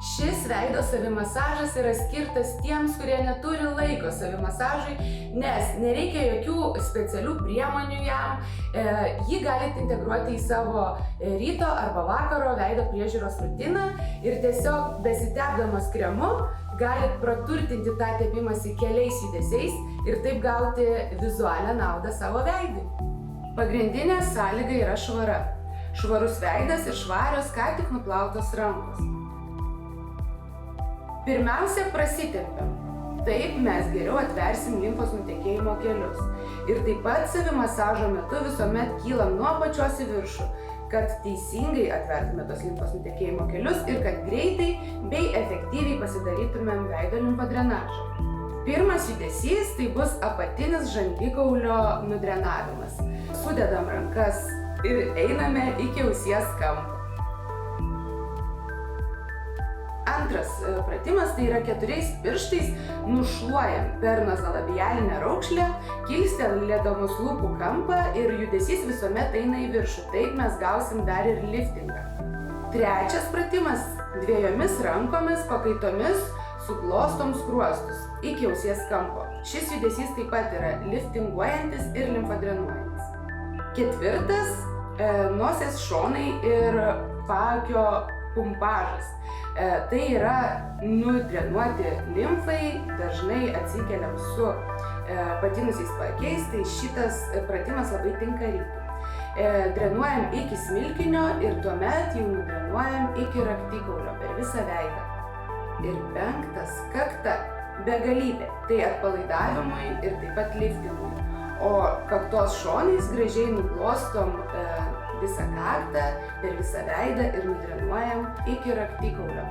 Šis veido savimasažas yra skirtas tiems, kurie neturi laiko savimasažui, nes nereikia jokių specialių priemonių jam. Jį galite integruoti į savo ryto arba vakaro veido priežiūros rutiną ir tiesiog besitepdamas kremu galite praturtinti tą tepimąsi keliais judesiais ir taip gauti vizualią naudą savo veidui. Pagrindinė sąlyga yra švara. Švarus veidas ir švarios ką tik nuplautos rankos. Pirmiausia, prasitempiam. Taip mes geriau atversim limfos nutekėjimo kelius. Ir taip pat savimasažo metu visuomet kylam nuo apačios į viršų, kad teisingai atvertume tos limfos nutekėjimo kelius ir kad greitai bei efektyviai pasidarytumėm veido limfodrenažą. Pirmas judesys tai bus apatinis žandikaulio nudrenavimas. Sudedam rankas ir einame iki ausies kampo. Antras pratimas tai yra 4 pirštais nušluojam per nazolabialinę raukšlę, kilstelėdamos lūpų kampą ir judesys visuomet eina į viršų. Taip mes gausim dar ir liftingą. Trečias pratimas 2 rankomis pakaitomis suglostom skruostus iki ausies kampo. Šis judesys taip pat yra liftinguojantis ir limfodrenuojantis. Ketvirtas nosies šonai ir paakio pumpažas. Tai yra nudrenuoti limfai, dažnai atsikeliam su patinusiais paakiais, tai šitas pratimas labai tinka rytui. Drenuojam iki smilkinio ir tuomet jau nudrenuojam iki raktikaulio per visą veidą. Ir 5, kakta, begalybė, tai atpalaidavimui ir taip pat liftingui. O kaktos šonais gražiai nuglostom visą kaktą per visą veidą ir nudrenuojam iki raktikaulio.